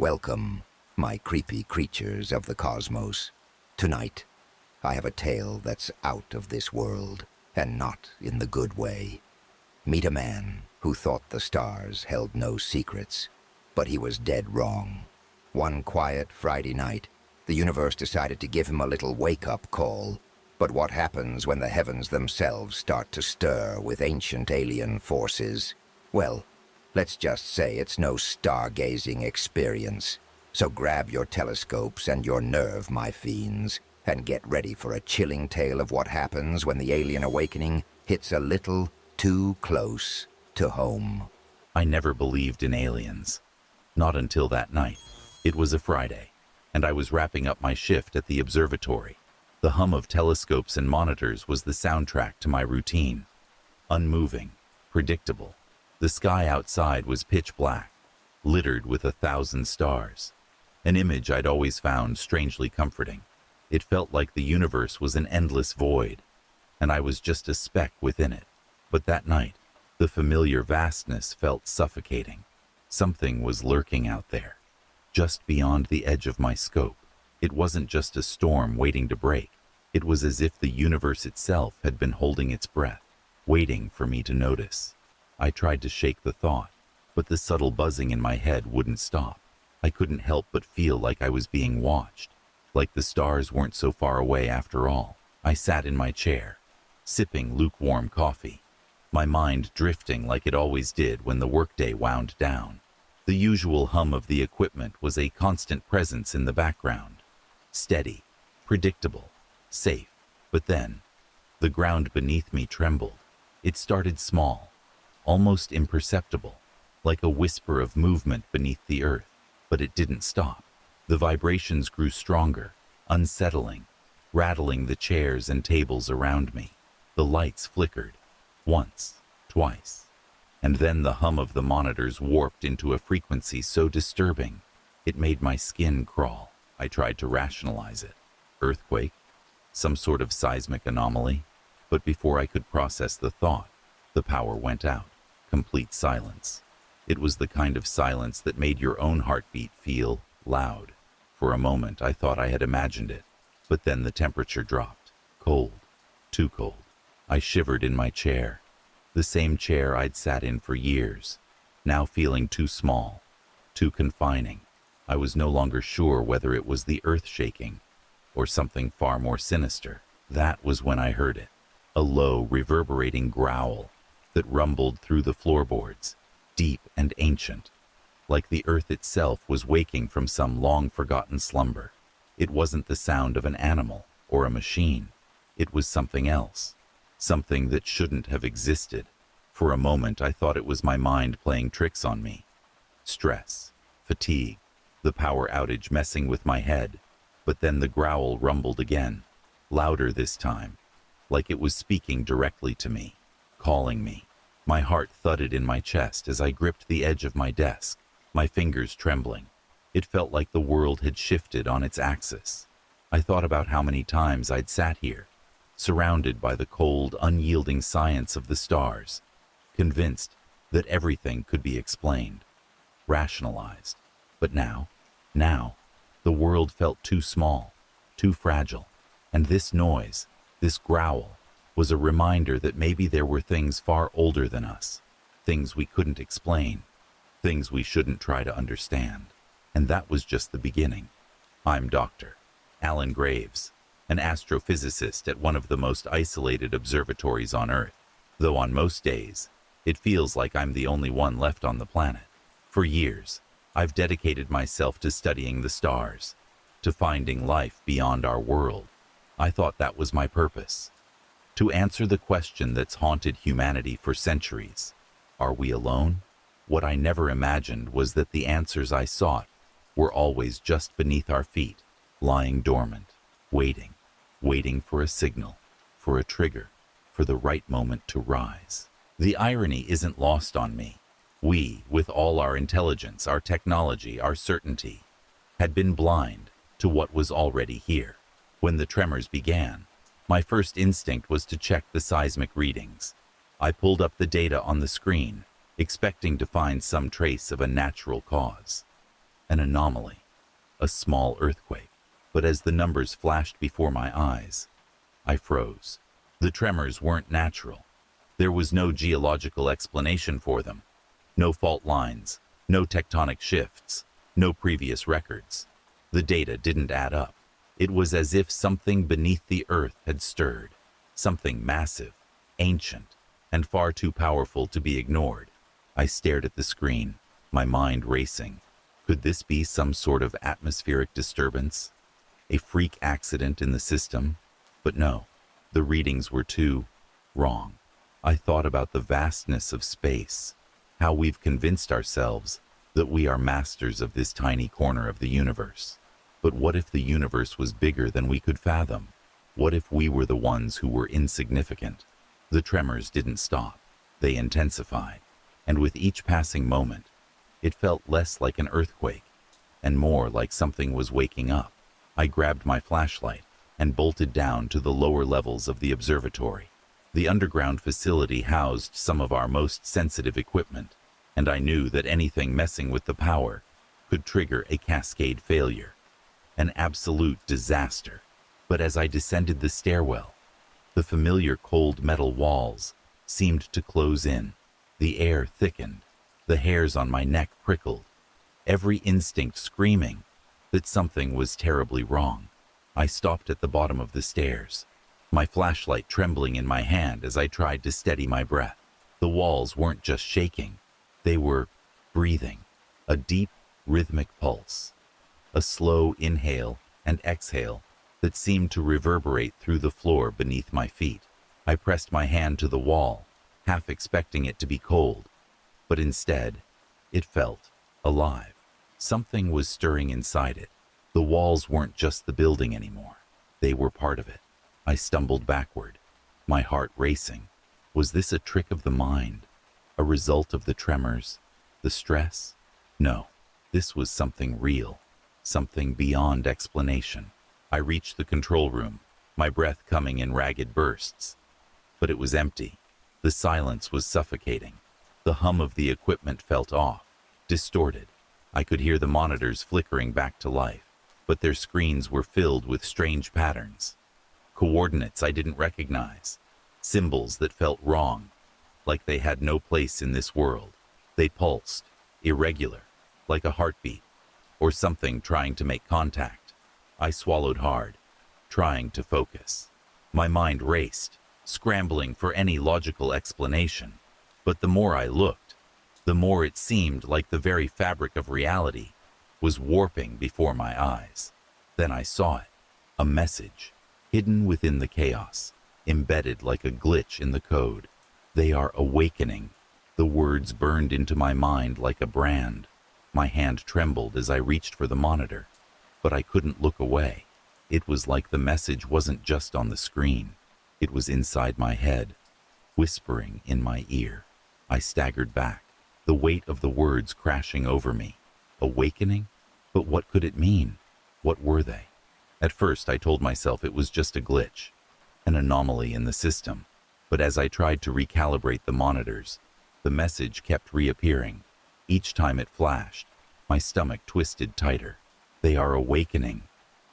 Welcome, my creepy creatures of the cosmos. Tonight, I have a tale that's out of this world, and not in the good way. Meet a man who thought the stars held no secrets, but he was dead wrong. One quiet Friday night, the universe decided to give him a little wake-up call. But what happens when the heavens themselves start to stir with ancient alien forces? Well, let's just say it's no stargazing experience. So grab your telescopes and your nerve, my fiends, and get ready for a chilling tale of what happens when the alien awakening hits a little too close to home. I never believed in aliens. Not until that night. It was a Friday, and I was wrapping up my shift at the observatory. The hum of telescopes and monitors was the soundtrack to my routine. Unmoving, predictable. The sky outside was pitch black, littered with 1,000 stars. An image I'd always found strangely comforting. It felt like the universe was an endless void, and I was just a speck within it. But that night, the familiar vastness felt suffocating. Something was lurking out there, just beyond the edge of my scope. It wasn't just a storm waiting to break. It was as if the universe itself had been holding its breath, waiting for me to notice. I tried to shake the thought, but the subtle buzzing in my head wouldn't stop. I couldn't help but feel like I was being watched, like the stars weren't so far away after all. I sat in my chair, sipping lukewarm coffee, my mind drifting like it always did when the workday wound down. The usual hum of the equipment was a constant presence in the background. Steady, predictable, safe. But then, the ground beneath me trembled. It started small, almost imperceptible, like a whisper of movement beneath the earth. But it didn't stop. The vibrations grew stronger, unsettling, rattling the chairs and tables around me. The lights flickered, once, twice, and then the hum of the monitors warped into a frequency so disturbing, it made my skin crawl. I tried to rationalize it. Earthquake? Some sort of seismic anomaly? But before I could process the thought, the power went out. Complete silence. It was the kind of silence that made your own heartbeat feel loud. For a moment, I thought I had imagined it. But then the temperature dropped. Cold. Too cold. I shivered in my chair. The same chair I'd sat in for years. Now feeling too small. Too confining. I was no longer sure whether it was the earth shaking or something far more sinister. That was when I heard it. A low, reverberating growl that rumbled through the floorboards, deep and ancient, like the earth itself was waking from some long-forgotten slumber. It wasn't the sound of an animal or a machine. It was something else, something that shouldn't have existed. For a moment, I thought it was my mind playing tricks on me. Stress, fatigue, the power outage messing with my head. But then the growl rumbled again, louder this time, like it was speaking directly to me, calling me. My heart thudded in my chest as I gripped the edge of my desk, my fingers trembling. It felt like the world had shifted on its axis. I thought about how many times I'd sat here, surrounded by the cold, unyielding science of the stars, convinced that everything could be explained, rationalized. But now, the world felt too small, too fragile, and this noise, this growl, was a reminder that maybe there were things far older than us, things we couldn't explain, things we shouldn't try to understand. And that was just the beginning. I'm Dr. Alan Graves, an astrophysicist at one of the most isolated observatories on Earth, though on most days, it feels like I'm the only one left on the planet. For years, I've dedicated myself to studying the stars, to finding life beyond our world. I thought that was my purpose. To answer the question that's haunted humanity for centuries. Are we alone? What I never imagined was that the answers I sought were always just beneath our feet, lying dormant, waiting for a signal, for a trigger, for the right moment to rise. The irony isn't lost on me. We, with all our intelligence, our technology, our certainty, had been blind to what was already here. When the tremors began, my first instinct was to check the seismic readings. I pulled up the data on the screen, expecting to find some trace of a natural cause. An anomaly, a small earthquake. But as the numbers flashed before my eyes, I froze. The tremors weren't natural. There was no geological explanation for them. No fault lines, no tectonic shifts, no previous records. The data didn't add up. It was as if something beneath the earth had stirred, something massive, ancient, and far too powerful to be ignored. I stared at the screen, my mind racing. Could this be some sort of atmospheric disturbance? A freak accident in the system? But no, the readings were too wrong. I thought about the vastness of space, how we've convinced ourselves that we are masters of this tiny corner of the universe. But what if the universe was bigger than we could fathom? What if we were the ones who were insignificant? The tremors didn't stop. They intensified. And with each passing moment, it felt less like an earthquake and more like something was waking up. I grabbed my flashlight and bolted down to the lower levels of the observatory. The underground facility housed some of our most sensitive equipment, and I knew that anything messing with the power could trigger a cascade failure. An absolute disaster. But as I descended the stairwell, the familiar cold metal walls seemed to close in. The air thickened. The hairs on my neck prickled. Every instinct screaming that something was terribly wrong. I stopped at the bottom of the stairs, my flashlight trembling in my hand as I tried to steady my breath. The walls weren't just shaking, they were breathing. A deep, rhythmic pulse. A slow inhale and exhale that seemed to reverberate through the floor beneath my feet. I pressed my hand to the wall, half expecting it to be cold, but instead, it felt alive. Something was stirring inside it. The walls weren't just the building anymore. They were part of it. I stumbled backward, my heart racing. Was this a trick of the mind? A result of the tremors? The stress? No, this was something real, something beyond explanation. I reached the control room, my breath coming in ragged bursts. But it was empty. The silence was suffocating. The hum of the equipment felt off, distorted. I could hear the monitors flickering back to life, but their screens were filled with strange patterns. Coordinates I didn't recognize. Symbols that felt wrong, like they had no place in this world. They pulsed, irregular, like a heartbeat, or something trying to make contact. I swallowed hard, trying to focus. My mind raced, scrambling for any logical explanation. But the more I looked, the more it seemed like the very fabric of reality was warping before my eyes. Then I saw it, a message, hidden within the chaos, embedded like a glitch in the code. They are awakening. The words burned into my mind like a brand. My hand trembled as I reached for the monitor, but I couldn't look away. It was like the message wasn't just on the screen. It was inside my head, whispering in my ear. I staggered back, the weight of the words crashing over me. Awakening? But what could it mean? What were they? At first, I told myself it was just a glitch, an anomaly in the system. But as I tried to recalibrate the monitors, the message kept reappearing. Each time it flashed, my stomach twisted tighter. They are awakening,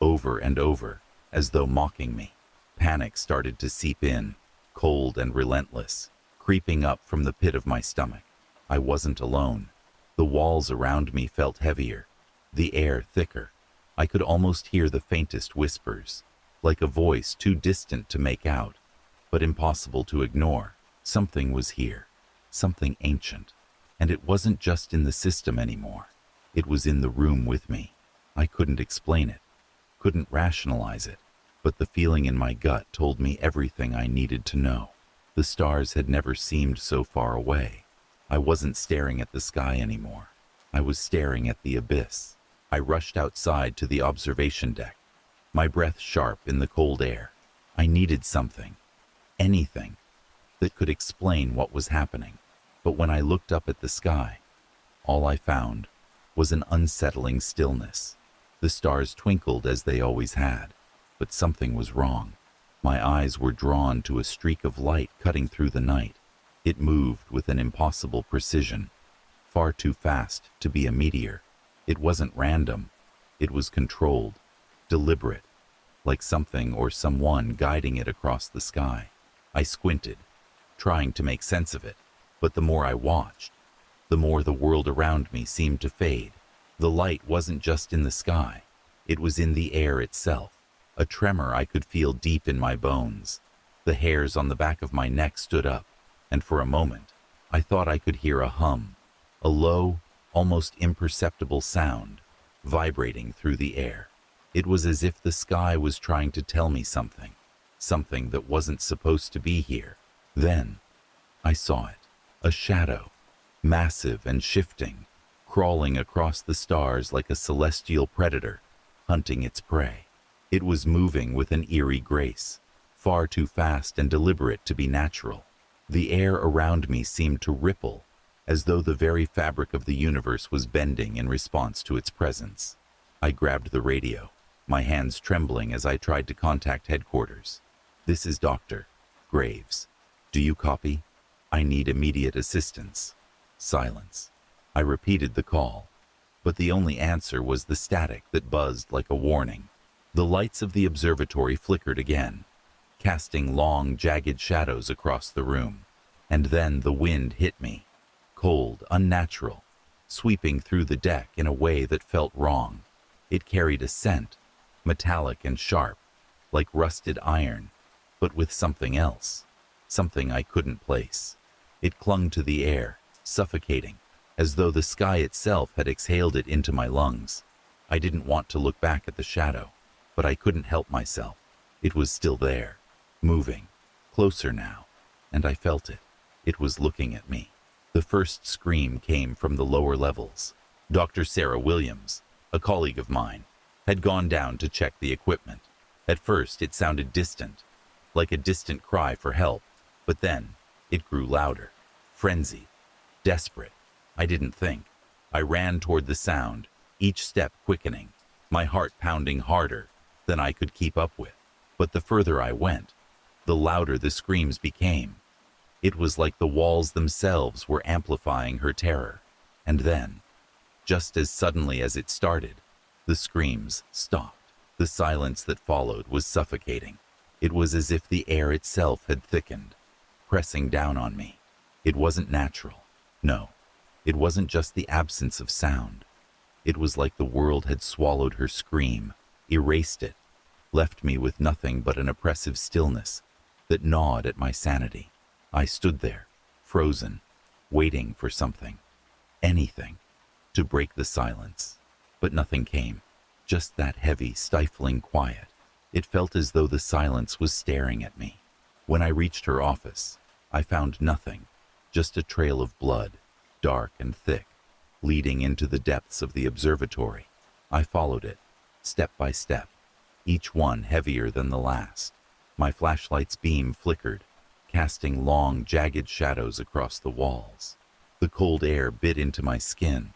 over and over, as though mocking me. Panic started to seep in, cold and relentless, creeping up from the pit of my stomach. I wasn't alone. The walls around me felt heavier, the air thicker. I could almost hear the faintest whispers, like a voice too distant to make out, but impossible to ignore. Something was here, something ancient, and it wasn't just in the system anymore. It was in the room with me. I couldn't explain it, couldn't rationalize it, but the feeling in my gut told me everything I needed to know. The stars had never seemed so far away. I wasn't staring at the sky anymore. I was staring at the abyss. I rushed outside to the observation deck, my breath sharp in the cold air. I needed something, anything, that could explain what was happening. But when I looked up at the sky, all I found was an unsettling stillness. The stars twinkled as they always had, but something was wrong. My eyes were drawn to a streak of light cutting through the night. It moved with an impossible precision, far too fast to be a meteor. It wasn't random. It was controlled, deliberate, like something or someone guiding it across the sky. I squinted, trying to make sense of it, but the more I watched, the more the world around me seemed to fade. The light wasn't just in the sky, it was in the air itself. A tremor I could feel deep in my bones. The hairs on the back of my neck stood up, and for a moment, I thought I could hear a hum, a low, almost imperceptible sound, vibrating through the air. It was as if the sky was trying to tell me something, something that wasn't supposed to be here. Then, I saw it, a shadow, massive and shifting, crawling across the stars like a celestial predator, hunting its prey. It was moving with an eerie grace, far too fast and deliberate to be natural. The air around me seemed to ripple, as though the very fabric of the universe was bending in response to its presence. I grabbed the radio, my hands trembling as I tried to contact headquarters. "This is Dr. Graves. Do you copy? I need immediate assistance." Silence. I repeated the call, but the only answer was the static that buzzed like a warning. The lights of the observatory flickered again, casting long, jagged shadows across the room. And then the wind hit me, cold, unnatural, sweeping through the deck in a way that felt wrong. It carried a scent, metallic and sharp, like rusted iron, but with something else, something I couldn't place. It clung to the air, suffocating, as though the sky itself had exhaled it into my lungs. I didn't want to look back at the shadow, but I couldn't help myself. It was still there, moving, closer now, and I felt it. It was looking at me. The first scream came from the lower levels. Dr. Sarah Williams, a colleague of mine, had gone down to check the equipment. At first it sounded distant, like a distant cry for help, but then it grew louder, frenzied, desperate. I didn't think. I ran toward the sound, each step quickening, my heart pounding harder than I could keep up with. But the further I went, the louder the screams became. It was like the walls themselves were amplifying her terror. And then, just as suddenly as it started, the screams stopped. The silence that followed was suffocating. It was as if the air itself had thickened, pressing down on me. It wasn't natural. No, it wasn't just the absence of sound. It was like the world had swallowed her scream, erased it, left me with nothing but an oppressive stillness that gnawed at my sanity. I stood there, frozen, waiting for something, anything, to break the silence. But nothing came, just that heavy, stifling quiet. It felt as though the silence was staring at me. When I reached her office, I found nothing, just a trail of blood, dark and thick, leading into the depths of the observatory. I followed it, step by step, each one heavier than the last. My flashlight's beam flickered, casting long, jagged shadows across the walls. The cold air bit into my skin,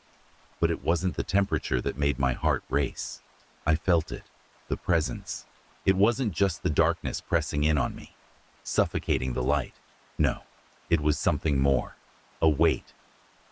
but it wasn't the temperature that made my heart race. I felt it, the presence. It wasn't just the darkness pressing in on me, suffocating the light. No, it was something more, a weight,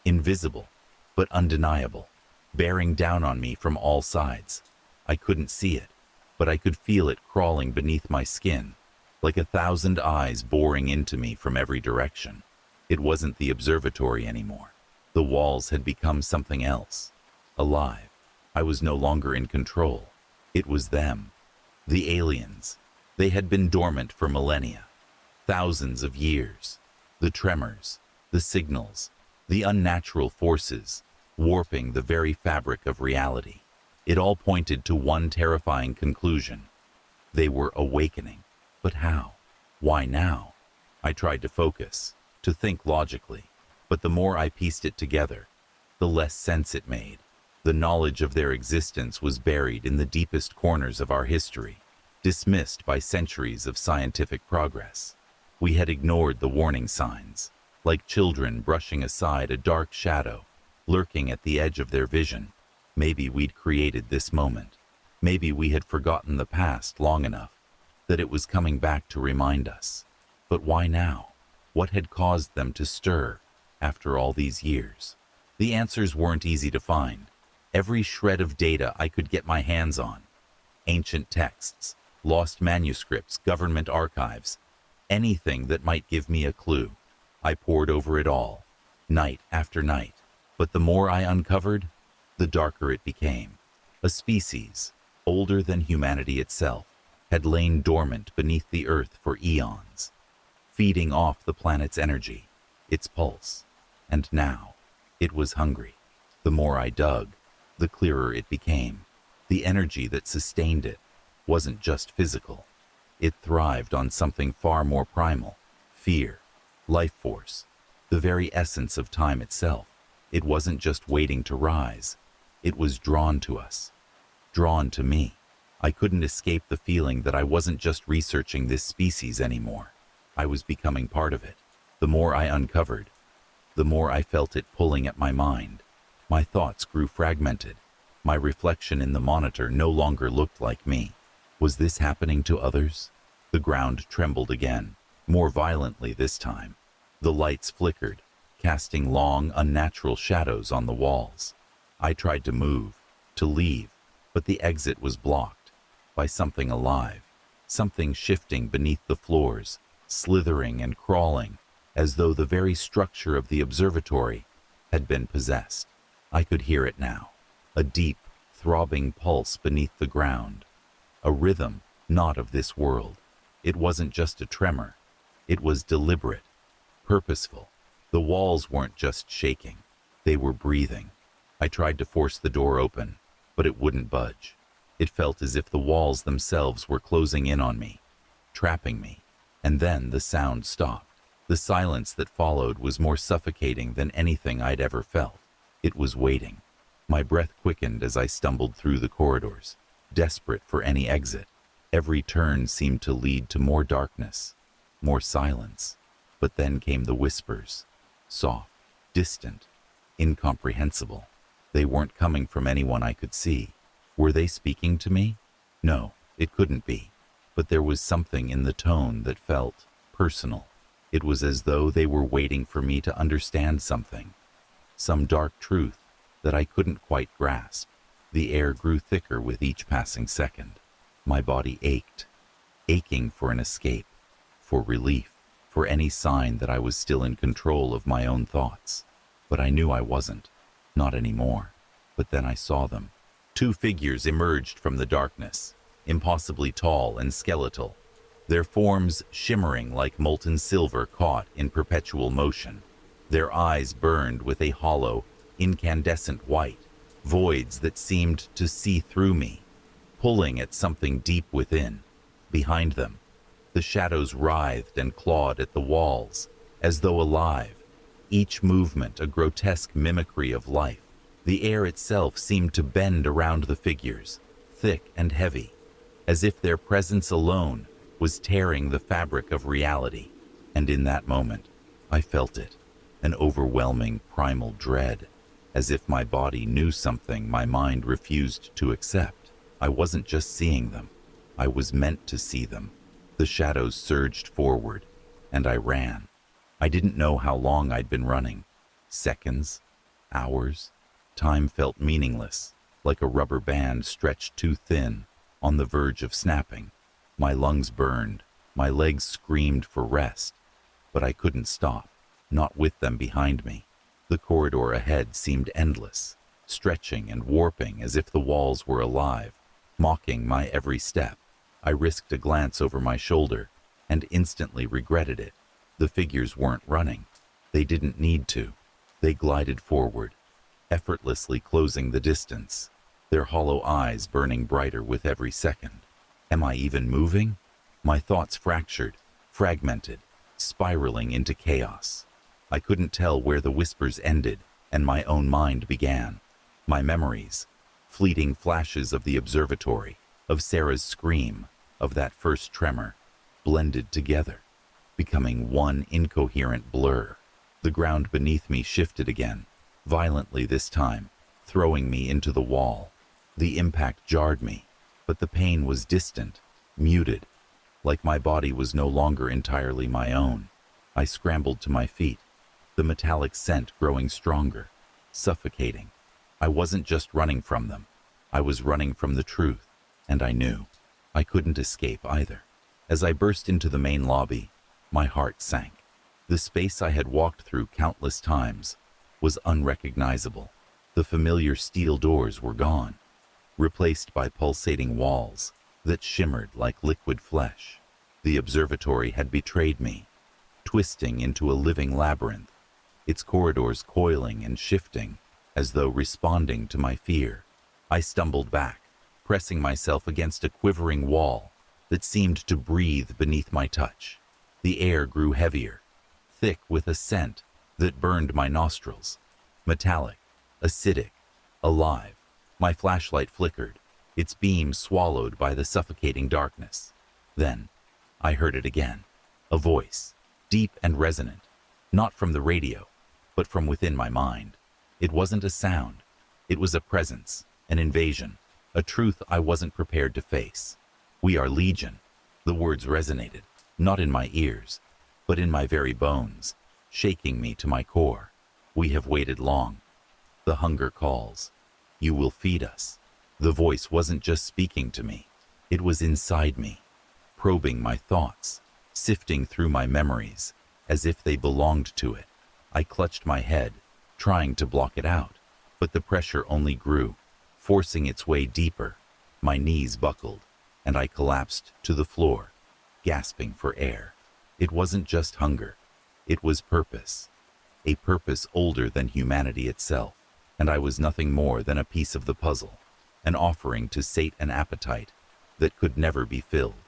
invisible, but undeniable, bearing down on me from all sides. I couldn't see it, but I could feel it crawling beneath my skin, like 1,000 eyes boring into me from every direction. It wasn't the observatory anymore. The walls had become something else, alive. I was no longer in control. It was them, the aliens. They had been dormant for millennia, thousands of years. The tremors, the signals, the unnatural forces, warping the very fabric of reality. It all pointed to one terrifying conclusion. They were awakening. But how? Why now? I tried to focus, to think logically, but the more I pieced it together, the less sense it made. The knowledge of their existence was buried in the deepest corners of our history, dismissed by centuries of scientific progress. We had ignored the warning signs, like children brushing aside a dark shadow lurking at the edge of their vision. Maybe we'd created this moment. Maybe we had forgotten the past long enough that it was coming back to remind us. But why now? What had caused them to stir after all these years? The answers weren't easy to find. Every shred of data I could get my hands on. Ancient texts, lost manuscripts, government archives, anything that might give me a clue. I pored over it all, night after night. But the more I uncovered, the darker it became. A species, older than humanity itself, had lain dormant beneath the earth for eons, feeding off the planet's energy, its pulse. And now, it was hungry. The more I dug, the clearer it became. The energy that sustained it wasn't just physical. It thrived on something far more primal: fear, life force, the very essence of time itself. It wasn't just waiting to rise. It was drawn to us, drawn to me. I couldn't escape the feeling that I wasn't just researching this species anymore. I was becoming part of it. The more I uncovered, the more I felt it pulling at my mind. My thoughts grew fragmented. My reflection in the monitor no longer looked like me. Was this happening to others? The ground trembled again, more violently this time. The lights flickered, casting long, unnatural shadows on the walls. I tried to move, to leave, but the exit was blocked by something alive, something shifting beneath the floors, slithering and crawling, as though the very structure of the observatory had been possessed. I could hear it now, a deep, throbbing pulse beneath the ground, a rhythm not of this world. It wasn't just a tremor. It was deliberate, purposeful. The walls weren't just shaking. They were breathing. I tried to force the door open, but it wouldn't budge. It felt as if the walls themselves were closing in on me, trapping me. And then the sound stopped. The silence that followed was more suffocating than anything I'd ever felt. It was waiting. My breath quickened as I stumbled through the corridors, desperate for any exit. Every turn seemed to lead to more darkness, more silence. But then came the whispers, soft, distant, incomprehensible. They weren't coming from anyone I could see. Were they speaking to me? No, it couldn't be. But there was something in the tone that felt personal. It was as though they were waiting for me to understand something, some dark truth that I couldn't quite grasp. The air grew thicker with each passing second. My body ached, aching for an escape, for relief, for any sign that I was still in control of my own thoughts. But I knew I wasn't, not anymore. But then I saw them. Two figures emerged from the darkness, impossibly tall and skeletal, their forms shimmering like molten silver caught in perpetual motion. Their eyes burned with a hollow, incandescent white, voids that seemed to see through me, pulling at something deep within. Behind them, the shadows writhed and clawed at the walls, as though alive, each movement a grotesque mimicry of life. The air itself seemed to bend around the figures, thick and heavy, as if their presence alone was tearing the fabric of reality. And in that moment, I felt it, an overwhelming primal dread, as if my body knew something my mind refused to accept. I wasn't just seeing them, I was meant to see them. The shadows surged forward, and I ran. I didn't know how long I'd been running. Seconds, hours. Time felt meaningless, like a rubber band stretched too thin, on the verge of snapping. My lungs burned, my legs screamed for rest, but I couldn't stop, not with them behind me. The corridor ahead seemed endless, stretching and warping as if the walls were alive, mocking my every step. I risked a glance over my shoulder and instantly regretted it. The figures weren't running. They didn't need to. They glided forward, effortlessly closing the distance, their hollow eyes burning brighter with every second. Am I even moving? My thoughts fractured, fragmented, spiraling into chaos. I couldn't tell where the whispers ended and my own mind began. My memories, fleeting flashes of the observatory, of Sarah's scream, of that first tremor, blended together, becoming one incoherent blur. The ground beneath me shifted again, violently this time, throwing me into the wall. The impact jarred me, but the pain was distant, muted, like my body was no longer entirely my own. I scrambled to my feet, the metallic scent growing stronger, suffocating. I wasn't just running from them. I was running from the truth, and I knew I couldn't escape either. As I burst into the main lobby, my heart sank. The space I had walked through countless times was unrecognizable. The familiar steel doors were gone, replaced by pulsating walls that shimmered like liquid flesh. The observatory had betrayed me, twisting into a living labyrinth, its corridors coiling and shifting as though responding to my fear. I stumbled back, pressing myself against a quivering wall that seemed to breathe beneath my touch. The air grew heavier, thick with a scent that burned my nostrils. Metallic, acidic, alive. My flashlight flickered, its beam swallowed by the suffocating darkness. Then, I heard it again. A voice, deep and resonant, not from the radio, but from within my mind. It wasn't a sound. It was a presence, an invasion, a truth I wasn't prepared to face. We are legion. The words resonated, not in my ears, but in my very bones, shaking me to my core. We have waited long. The hunger calls. You will feed us. The voice wasn't just speaking to me. It was inside me, probing my thoughts, sifting through my memories, as if they belonged to it. I clutched my head, trying to block it out, but the pressure only grew, forcing its way deeper. My knees buckled, and I collapsed to the floor, gasping for air. It wasn't just hunger. It was purpose, a purpose older than humanity itself, and I was nothing more than a piece of the puzzle, an offering to sate an appetite that could never be filled.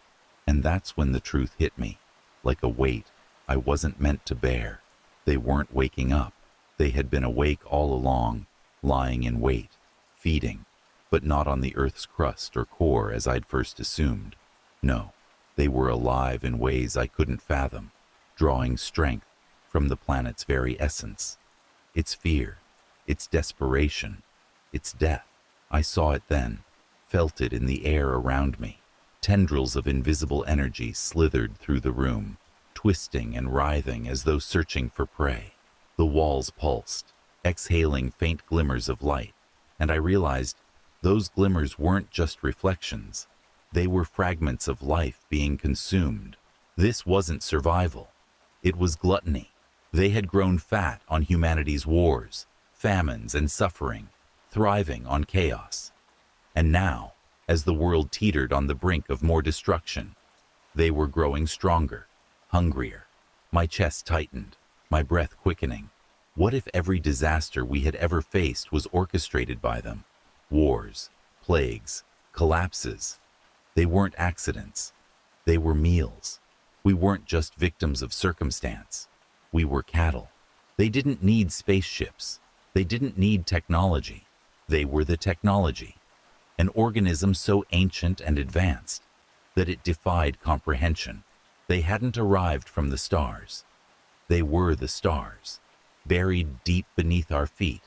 And that's when the truth hit me, like a weight I wasn't meant to bear. They weren't waking up. They had been awake all along, lying in wait, feeding, but not on the Earth's crust or core as I'd first assumed. No, they were alive in ways I couldn't fathom, drawing strength from the planet's very essence. Its fear, its desperation, its death. I saw it then, felt it in the air around me. Tendrils of invisible energy slithered through the room, twisting and writhing as though searching for prey. The walls pulsed, exhaling faint glimmers of light, and I realized those glimmers weren't just reflections. They were fragments of life being consumed. This wasn't survival. It was gluttony. They had grown fat on humanity's wars, famines, and suffering, thriving on chaos. And now, as the world teetered on the brink of more destruction, they were growing stronger, hungrier. My chest tightened, my breath quickening. What if every disaster we had ever faced was orchestrated by them? Wars, plagues, collapses. They weren't accidents. They were meals. We weren't just victims of circumstance. We were cattle. They didn't need spaceships. They didn't need technology. They were the technology. An organism so ancient and advanced that it defied comprehension. They hadn't arrived from the stars. They were the stars, buried deep beneath our feet,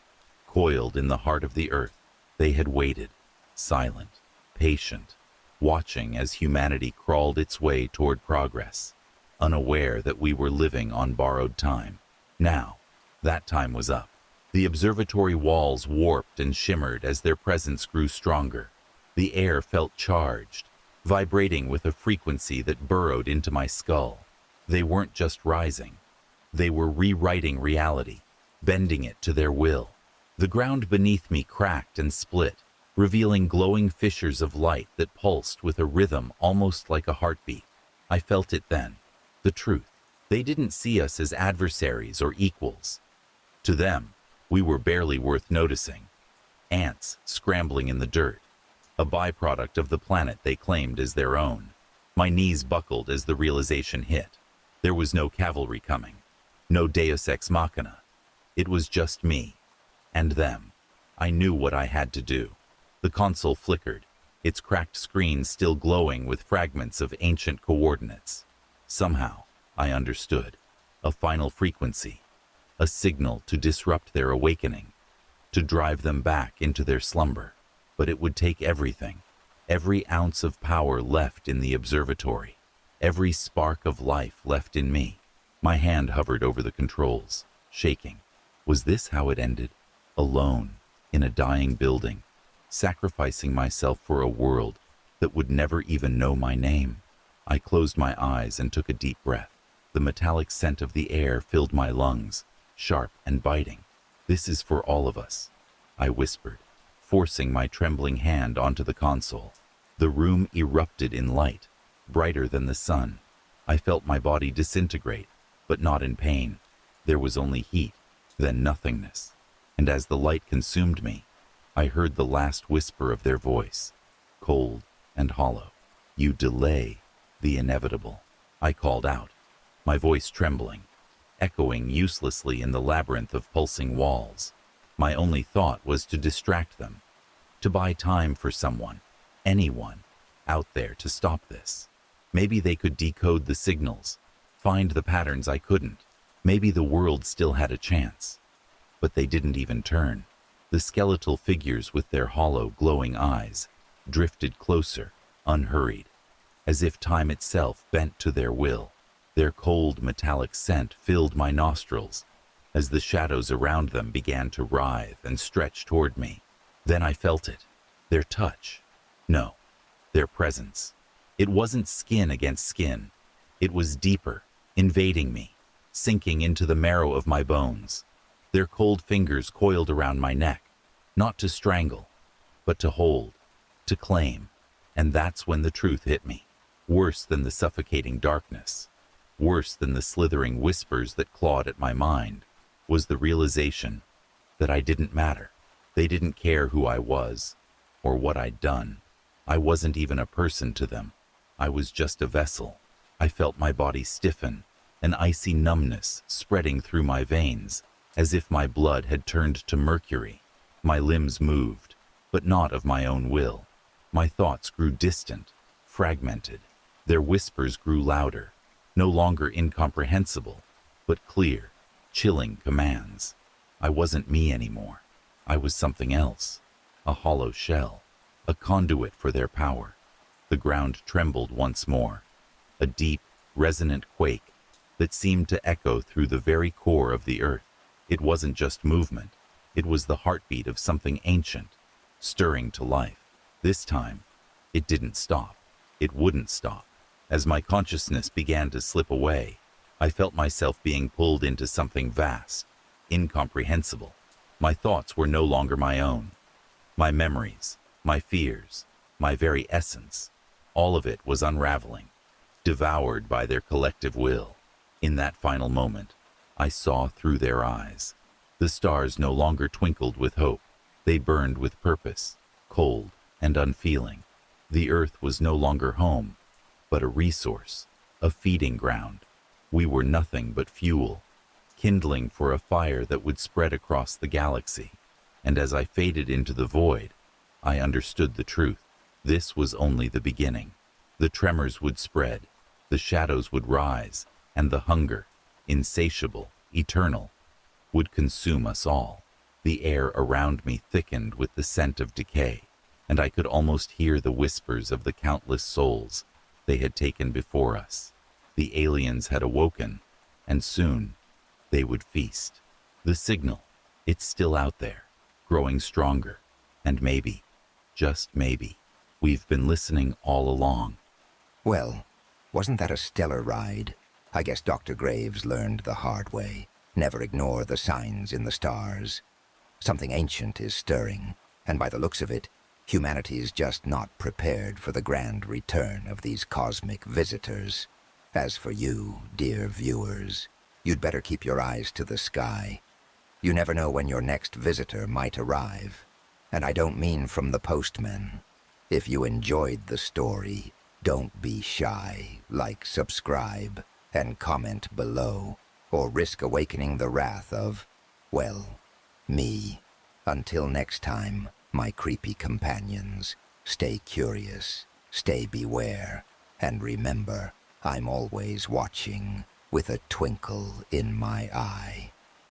coiled in the heart of the earth. They had waited, silent, patient, watching as humanity crawled its way toward progress, unaware that we were living on borrowed time. Now, that time was up. The observatory walls warped and shimmered as their presence grew stronger. The air felt charged, vibrating with a frequency that burrowed into my skull. They weren't just rising. They were rewriting reality, bending it to their will. The ground beneath me cracked and split, revealing glowing fissures of light that pulsed with a rhythm almost like a heartbeat. I felt it then. The truth. They didn't see us as adversaries or equals. To them, we were barely worth noticing. Ants scrambling in the dirt, a byproduct of the planet they claimed as their own. My knees buckled as the realization hit. There was no cavalry coming, no deus ex machina. It was just me and them. I knew what I had to do. The console flickered, its cracked screen still glowing with fragments of ancient coordinates. Somehow, I understood. A final frequency. A signal to disrupt their awakening, to drive them back into their slumber. But it would take everything, every ounce of power left in the observatory, every spark of life left in me. My hand hovered over the controls, shaking. Was this how it ended? Alone, in a dying building, sacrificing myself for a world that would never even know my name. I closed my eyes and took a deep breath. The metallic scent of the air filled my lungs, sharp and biting. "This is for all of us," I whispered, forcing my trembling hand onto the console. The room erupted in light, brighter than the sun. I felt my body disintegrate, but not in pain. There was only heat, then nothingness. And as the light consumed me, I heard the last whisper of their voice, cold and hollow. "You delay the inevitable," I called out, my voice trembling, echoing uselessly in the labyrinth of pulsing walls. My only thought was to distract them, to buy time for someone, anyone, out there to stop this. Maybe they could decode the signals, find the patterns I couldn't. Maybe the world still had a chance. But they didn't even turn. The skeletal figures with their hollow, glowing eyes drifted closer, unhurried, as if time itself bent to their will. Their cold, metallic scent filled my nostrils as the shadows around them began to writhe and stretch toward me. Then I felt it, their touch. No, their presence. It wasn't skin against skin. It was deeper, invading me, sinking into the marrow of my bones. Their cold fingers coiled around my neck, not to strangle, but to hold, to claim. And that's when the truth hit me. Worse than the suffocating darkness, worse than the slithering whispers that clawed at my mind, was the realization that I didn't matter. They didn't care who I was or what I'd done. I wasn't even a person to them. I was just a vessel. I felt my body stiffen, an icy numbness spreading through my veins, as if my blood had turned to mercury. My limbs moved, but not of my own will. My thoughts grew distant, fragmented. Their whispers grew louder, no longer incomprehensible, but clear, chilling commands. I wasn't me anymore. I was something else, a hollow shell, a conduit for their power. The ground trembled once more, a deep, resonant quake that seemed to echo through the very core of the earth. It wasn't just movement. It was the heartbeat of something ancient, stirring to life. This time, it didn't stop. It wouldn't stop. As my consciousness began to slip away, I felt myself being pulled into something vast, incomprehensible. My thoughts were no longer my own. My memories, my fears, my very essence, all of it was unraveling, devoured by their collective will. In that final moment, I saw through their eyes. The stars no longer twinkled with hope. They burned with purpose, cold and unfeeling. The earth was no longer home, but a resource, a feeding ground. We were nothing but fuel, kindling for a fire that would spread across the galaxy. And as I faded into the void, I understood the truth. This was only the beginning. The tremors would spread, the shadows would rise, and the hunger, insatiable, eternal, would consume us all. The air around me thickened with the scent of decay, and I could almost hear the whispers of the countless souls they had taken before us. The aliens had awoken, and soon they would feast. The signal, it's still out there, growing stronger, and maybe, just maybe, we've been listening all along. Well, wasn't that a stellar ride? I guess Dr. Graves learned the hard way. Never ignore the signs in the stars. Something ancient is stirring, and by the looks of it, humanity's just not prepared for the grand return of these cosmic visitors. As for you, dear viewers, you'd better keep your eyes to the sky. You never know when your next visitor might arrive. And I don't mean from the postman. If you enjoyed the story, don't be shy. Like, subscribe, and comment below, or risk awakening the wrath of, well, me. Until next time, my creepy companions, stay curious, stay beware, and remember, I'm always watching with a twinkle in my eye.